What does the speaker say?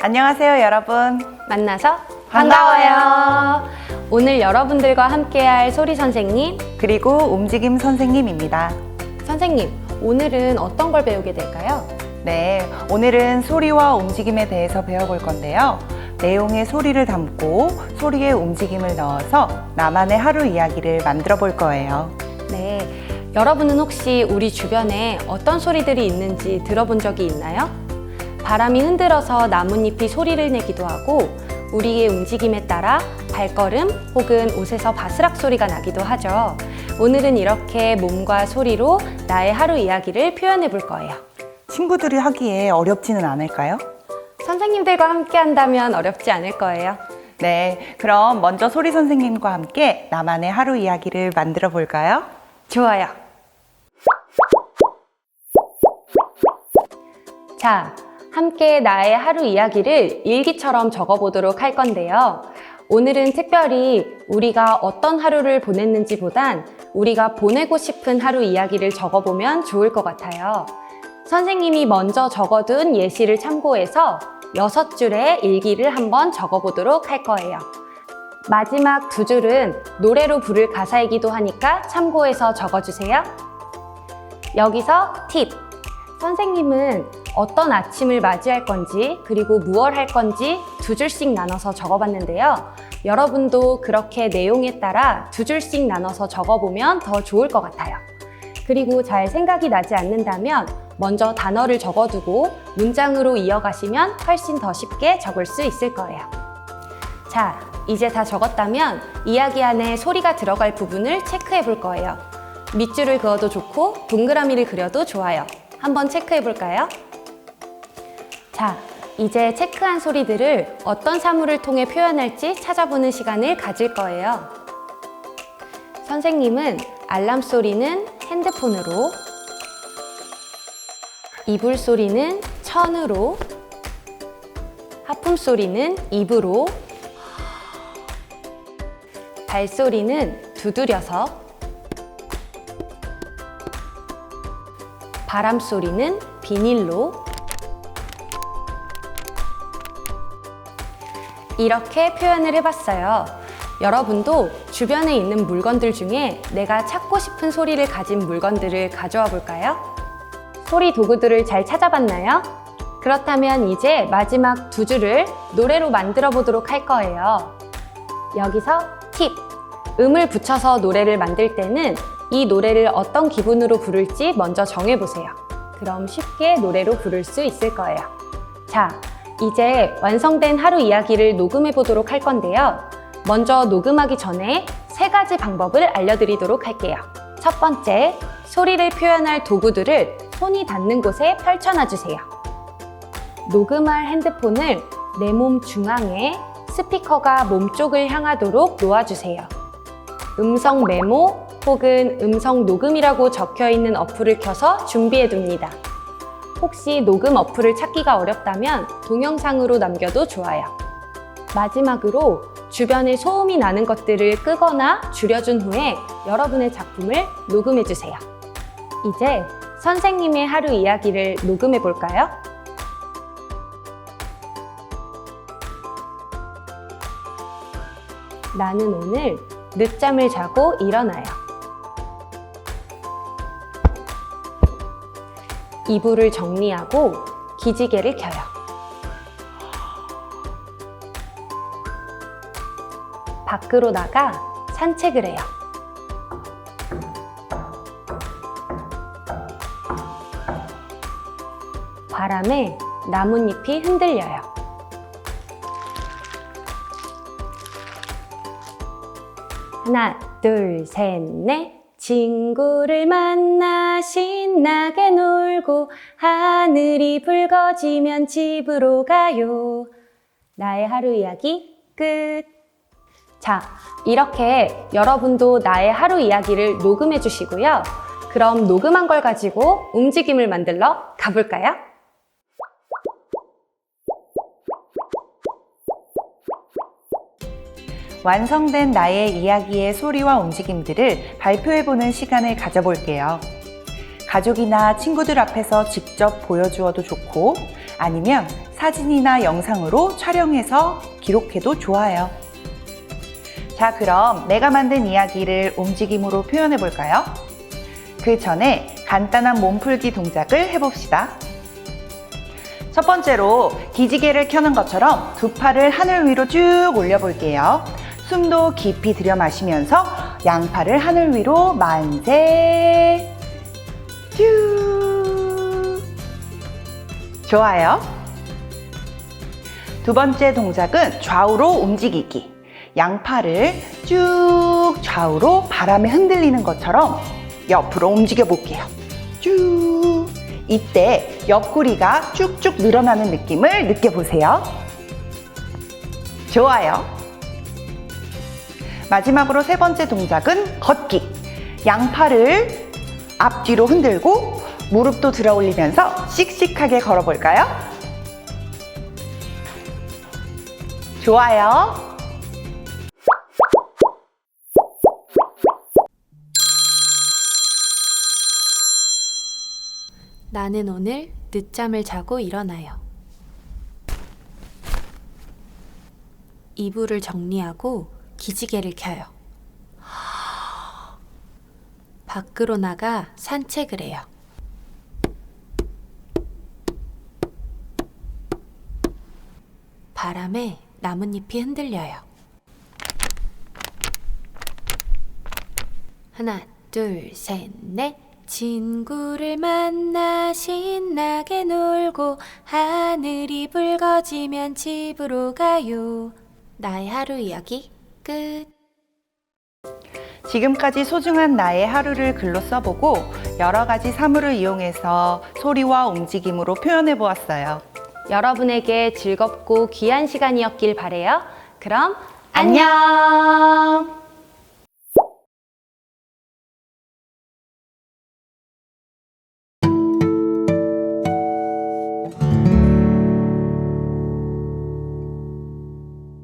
안녕하세요, 여러분. 만나서 반가워요. 오늘 여러분들과 함께할 소리 선생님. 그리고 움직임 선생님입니다. 선생님, 오늘은 어떤 걸 배우게 될까요? 네, 오늘은 소리와 움직임에 대해서 배워볼 건데요. 내용에 소리를 담고 소리에 움직임을 넣어서 나만의 하루 이야기를 만들어 볼 거예요. 네, 여러분은 혹시 우리 주변에 어떤 소리들이 있는지 들어본 적이 있나요? 바람이 흔들어서 나뭇잎이 소리를 내기도 하고 우리의 움직임에 따라 발걸음 혹은 옷에서 바스락 소리가 나기도 하죠. 오늘은 이렇게 몸과 소리로 나의 하루 이야기를 표현해 볼 거예요. 친구들이 하기에 어렵지는 않을까요? 선생님들과 함께 한다면 어렵지 않을 거예요. 네, 그럼 먼저 소리 선생님과 함께 나만의 하루 이야기를 만들어 볼까요? 좋아요. 자, 함께 나의 하루 이야기를 일기처럼 적어보도록 할 건데요. 오늘은 특별히 우리가 어떤 하루를 보냈는지 보단 우리가 보내고 싶은 하루 이야기를 적어보면 좋을 것 같아요. 선생님이 먼저 적어둔 예시를 참고해서 6줄의 일기를 한번 적어보도록 할 거예요. 마지막 2줄은 노래로 부를 가사이기도 하니까 참고해서 적어주세요. 여기서 팁! 선생님은 어떤 아침을 맞이할 건지 그리고 무얼 할 건지 2줄씩 나눠서 적어봤는데요. 여러분도 그렇게 내용에 따라 2줄씩 나눠서 적어보면 더 좋을 것 같아요. 그리고 잘 생각이 나지 않는다면 먼저 단어를 적어두고 문장으로 이어가시면 훨씬 더 쉽게 적을 수 있을 거예요. 자, 이제 다 적었다면 이야기 안에 소리가 들어갈 부분을 체크해 볼 거예요. 밑줄을 그어도 좋고 동그라미를 그려도 좋아요. 한번 체크해 볼까요? 자, 이제 체크한 소리들을 어떤 사물을 통해 표현할지 찾아보는 시간을 가질 거예요. 선생님은 알람 소리는 핸드폰으로, 이불 소리는 천으로, 하품 소리는 입으로, 발소리는 두드려서, 바람 소리는 비닐로, 이렇게 표현을 해봤어요. 여러분도 주변에 있는 물건들 중에 내가 찾고 싶은 소리를 가진 물건들을 가져와 볼까요? 소리 도구들을 잘 찾아봤나요? 그렇다면 이제 마지막 2줄을 노래로 만들어 보도록 할 거예요. 여기서 팁! 음을 붙여서 노래를 만들 때는 이 노래를 어떤 기분으로 부를지 먼저 정해보세요. 그럼 쉽게 노래로 부를 수 있을 거예요. 자, 이제 완성된 하루 이야기를 녹음해 보도록 할 건데요. 먼저 녹음하기 전에 3가지 방법을 알려드리도록 할게요. 첫 번째, 소리를 표현할 도구들을 손이 닿는 곳에 펼쳐놔주세요. 녹음할 핸드폰을 내 몸 중앙에 스피커가 몸 쪽을 향하도록 놓아주세요. 음성 메모 혹은 음성 녹음이라고 적혀있는 어플을 켜서 준비해둡니다. 혹시 녹음 어플을 찾기가 어렵다면 동영상으로 남겨도 좋아요. 마지막으로 주변에 소음이 나는 것들을 끄거나 줄여준 후에 여러분의 작품을 녹음해주세요. 이제 선생님의 하루 이야기를 녹음해 볼까요? 나는 오늘 늦잠을 자고 일어나요. 이불을 정리하고 기지개를 켜요. 밖으로 나가 산책을 해요. 바람에 나뭇잎이 흔들려요. 하나, 둘, 셋, 넷. 친구를 만나 신나게 놀고 하늘이 붉어지면 집으로 가요. 나의 하루 이야기 끝. 자, 이렇게 여러분도 나의 하루 이야기를 녹음해 주시고요. 그럼 녹음한 걸 가지고 움직임을 만들러 가볼까요? 완성된 나의 이야기의 소리와 움직임들을 발표해보는 시간을 가져볼게요. 가족이나 친구들 앞에서 직접 보여주어도 좋고 아니면 사진이나 영상으로 촬영해서 기록해도 좋아요. 자, 그럼 내가 만든 이야기를 움직임으로 표현해 볼까요? 그 전에 간단한 몸풀기 동작을 해봅시다. 첫 번째로 기지개를 켜는 것처럼 두 팔을 하늘 위로 쭉 올려볼게요. 숨도 깊이 들여 마시면서 양팔을 하늘 위로 만세. 쭉. 좋아요. 두 번째 동작은 좌우로 움직이기. 양팔을 쭉 좌우로 바람에 흔들리는 것처럼 옆으로 움직여 볼게요. 쭉. 이때 옆구리가 쭉쭉 늘어나는 느낌을 느껴보세요. 좋아요. 마지막으로 세 번째 동작은 걷기. 양팔을 앞뒤로 흔들고 무릎도 들어 올리면서 씩씩하게 걸어볼까요? 좋아요. 나는 오늘 늦잠을 자고 일어나요. 이불을 정리하고 기지개를 켜요. 밖으로 나가 산책을 해요. 바람에 나뭇잎이 흔들려요. 하나, 둘, 셋, 넷. 친구를 만나 신나게 놀고 하늘이 붉어지면 집으로 가요. 나의 하루 이야기 끝. 지금까지 소중한 나의 하루를 글로 써보고 여러 가지 사물을 이용해서 소리와 움직임으로 표현해 보았어요. 여러분에게 즐겁고 귀한 시간이었길 바래요. 그럼 안녕.